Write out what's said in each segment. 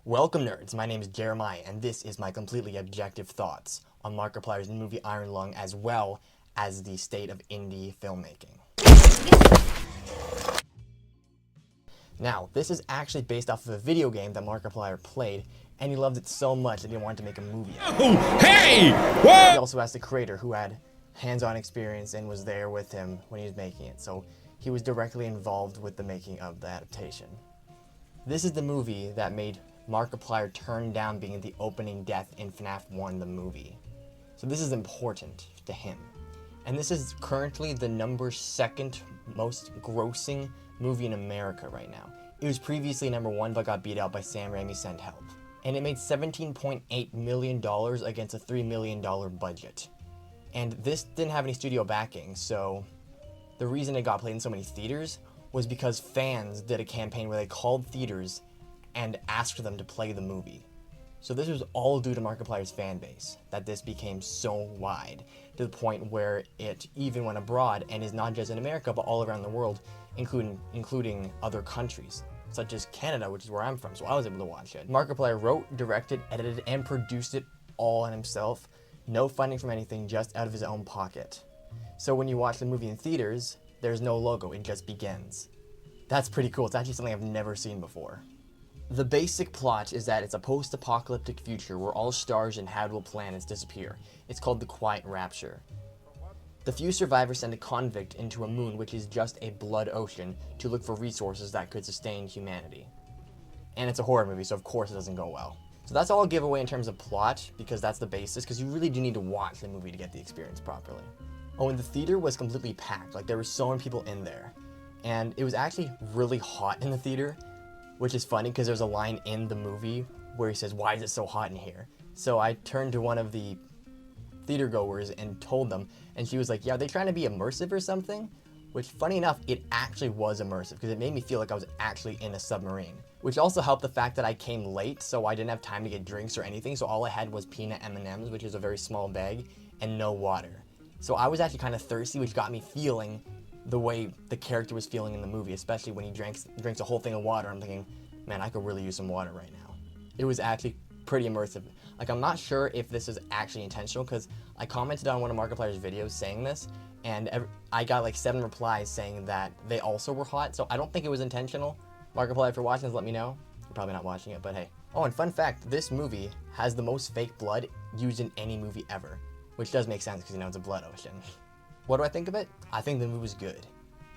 Welcome nerds, my name is Jeremiah and this is my completely objective thoughts on Markipliers' movie Iron Lung as well as the state of indie filmmaking. Now, this is actually based off of a video game that Markiplier played and he loved it so much that he wanted to make a movie out of it. Oh, hey! What? He also asked the creator who had hands-on experience and was there with him when he was making it, so he was directly involved with the making of the adaptation. This is the movie that made Markiplier turn down being the opening death in FNAF 1 the movie. So this is important to him. And this is currently the second most grossing movie in America right now. It was previously number 1 but got beat out by Sam Raimi's Send Help. And it made $17.8 million against a $3 million budget. And this didn't have any studio backing, so the reason it got played in so many theaters was because fans did a campaign where they called theaters and asked them to play the movie. So this was all due to Markiplier's fan base, that this became so wide, to the point where it even went abroad and is not just in America, but all around the world, including other countries, such as Canada, which is where I'm from, so I was able to watch it. Markiplier wrote, directed, edited, and produced it all on himself. No funding from anything, just out of his own pocket. So when you watch the movie in theaters, there's no logo, it just begins. That's pretty cool, it's actually something I've never seen before. The basic plot is that it's a post-apocalyptic future where all stars and habitable planets disappear. It's called the Quiet Rapture. The few survivors send a convict into a moon which is just a blood ocean to look for resources that could sustain humanity. And it's a horror movie, so of course it doesn't go well. So that's all I'll give away in terms of plot, because that's the basis, because you really do need to watch the movie to get the experience properly. Oh, and the theater was completely packed, like there were so many people in there. And it was actually really hot in the theater, which is funny because there's a line in the movie where he says, "Why is it so hot in here?" So I turned to one of the theater goers and told them, and she was like, "Yeah, are they trying to be immersive or something?" Which, funny enough, it actually was immersive because it made me feel like I was actually in a submarine. Which also helped the fact that I came late, so I didn't have time to get drinks or anything, so all I had was peanut M&Ms, which is a very small bag, and no water. So I was actually kind of thirsty, which got me feeling the way the character was feeling in the movie, especially when he drinks a whole thing of water. I'm thinking, man, I could really use some water right now. It was actually pretty immersive. Like, I'm not sure if this is actually intentional, because I commented on one of Markiplier's videos saying this, and I got like 7 replies saying that they also were hot, so I don't think it was intentional. Markiplier, if you're watching this, let me know. You're probably not watching it, but hey. Oh, and fun fact, this movie has the most fake blood used in any movie ever, which does make sense because, you know, it's a blood ocean. What do I think of it? I think the movie was good.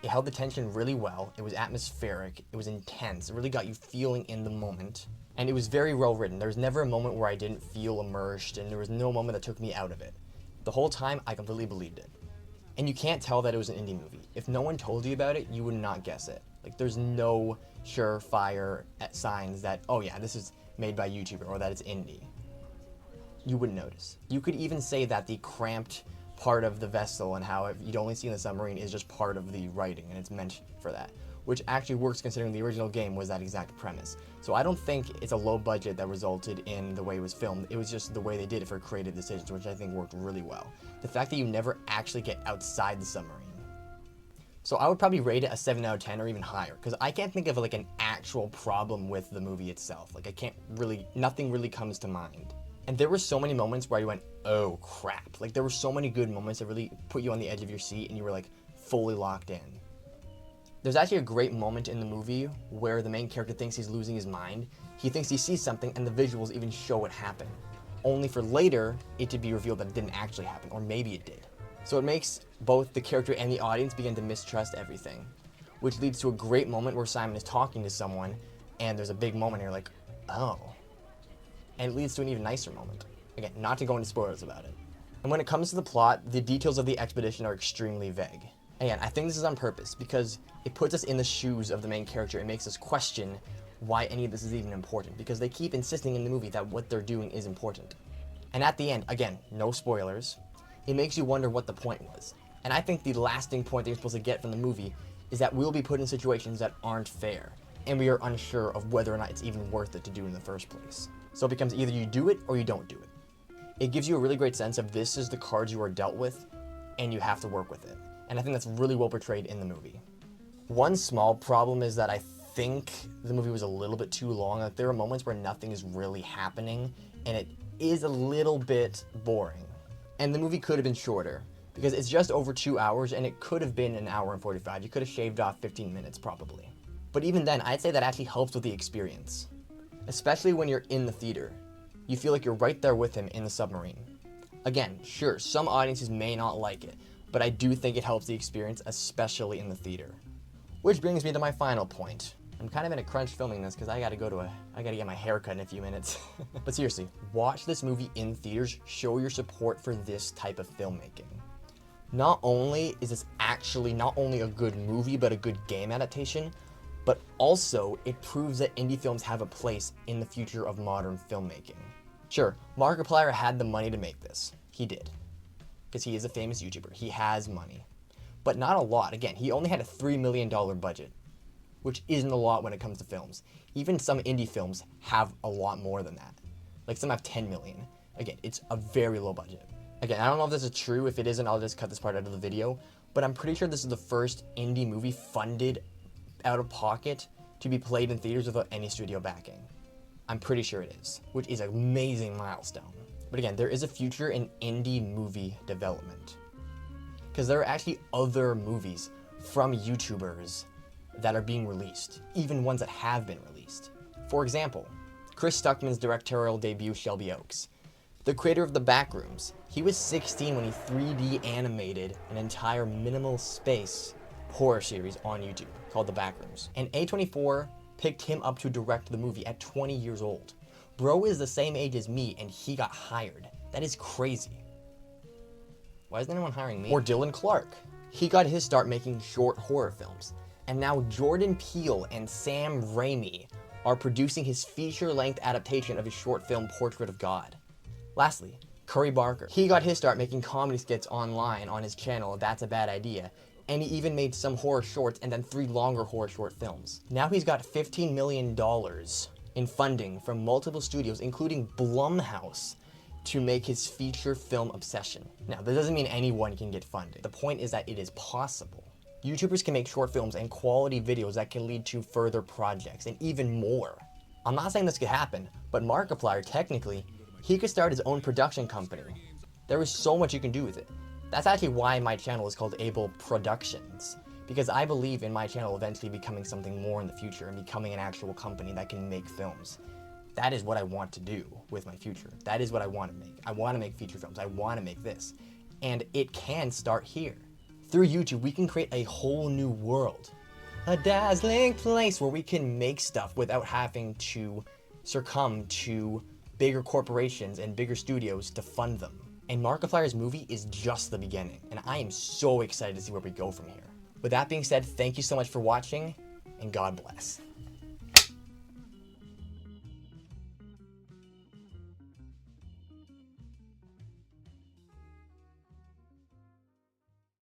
It held the tension really well, it was atmospheric, it was intense, it really got you feeling in the moment, and it was very well written. There was never a moment where I didn't feel immersed, and there was no moment that took me out of it. The whole time, I completely believed it. And you can't tell that it was an indie movie. If no one told you about it, you would not guess it. Like, there's no surefire signs that, oh yeah, this is made by a YouTuber, or that it's indie. You wouldn't notice. You could even say that the cramped part of the vessel and how you'd only see in the submarine is just part of the writing, and it's meant for that, which actually works considering the original game was that exact premise. So I don't think it's a low budget that resulted in the way it was filmed. It was just the way they did it for creative decisions, which I think worked really well. The fact that you never actually get outside the submarine. So I would probably rate it a 7 out of 10 or even higher, because I can't think of like an actual problem with the movie itself. Like, nothing really comes to mind. And there were so many moments where you went, oh crap. Like, there were so many good moments that really put you on the edge of your seat and you were like fully locked in. There's actually a great moment in the movie where the main character thinks he's losing his mind. He thinks he sees something and the visuals even show it happen, only for later it to be revealed that it didn't actually happen, or maybe it did. So it makes both the character and the audience begin to mistrust everything, which leads to a great moment where Simon is talking to someone and there's a big moment and you're like, oh. And it leads to an even nicer moment. Again, not to go into spoilers about it. And when it comes to the plot, the details of the expedition are extremely vague. Again, I think this is on purpose because it puts us in the shoes of the main character and makes us question why any of this is even important, because they keep insisting in the movie that what they're doing is important. And at the end, again, no spoilers, it makes you wonder what the point was. And I think the lasting point that you're supposed to get from the movie is that we'll be put in situations that aren't fair, and we are unsure of whether or not it's even worth it to do in the first place. So it becomes either you do it or you don't do it. It gives you a really great sense of this is the cards you are dealt with, and you have to work with it. And I think that's really well portrayed in the movie. One small problem is that I think the movie was a little bit too long. Like, there are moments where nothing is really happening, and it is a little bit boring. And the movie could have been shorter, because it's just over 2 hours, and it could have been an hour and 45. You could have shaved off 15 minutes, probably. But even then, I'd say that actually helps with the experience. Especially when you're in the theater. You feel like you're right there with him in the submarine. Again, sure, some audiences may not like it, but I do think it helps the experience, especially in the theater. Which brings me to my final point. I'm kind of in a crunch filming this because I gotta get my hair cut in a few minutes. But seriously, watch this movie in theaters, show your support for this type of filmmaking. Not only is this actually not only a good movie, but a good game adaptation, but also it proves that indie films have a place in the future of modern filmmaking. Sure, Markiplier had the money to make this. He did. Because he is a famous YouTuber. He has money. But not a lot. Again, he only had a $3 million budget, which isn't a lot when it comes to films. Even some indie films have a lot more than that. Like, some have 10 million. Again, it's a very low budget. Again, I don't know if this is true. If it isn't, I'll just cut this part out of the video. But I'm pretty sure this is the first indie movie funded out of pocket to be played in theaters without any studio backing. I'm pretty sure it is, which is an amazing milestone. But again, there is a future in indie movie development. Because there are actually other movies from YouTubers that are being released, even ones that have been released. For example, Chris Stuckman's directorial debut, Shelby Oaks. The creator of The Backrooms. He was 16 when he 3D animated an entire minimal space horror series on YouTube called The Backrooms. And A24 picked him up to direct the movie at 20 years old. Bro is the same age as me and he got hired. That is crazy. Why isn't anyone hiring me? Or Dylan Clark. He got his start making short horror films. And now Jordan Peele and Sam Raimi are producing his feature-length adaptation of his short film Portrait of God. Lastly, Curry Barker. He got his start making comedy skits online on his channel, That's a Bad Idea, and he even made some horror shorts and then 3 longer horror short films. Now he's got $15 million in funding from multiple studios, including Blumhouse, to make his feature film obsession. Now, that doesn't mean anyone can get funding. The point is that it is possible. YouTubers can make short films and quality videos that can lead to further projects and even more. I'm not saying this could happen, but Markiplier, technically, he could start his own production company. There is so much you can do with it. That's actually why my channel is called Able Productions, because I believe in my channel eventually becoming something more in the future and becoming an actual company that can make films. That is what I want to do with my future. That is what I want to make. I want to make feature films. I want to make this. And it can start here. Through YouTube, we can create a whole new world. A dazzling place where we can make stuff without having to succumb to bigger corporations and bigger studios to fund them. And Markiplier's movie is just the beginning, and I am so excited to see where we go from here. With that being said, thank you so much for watching, and God bless.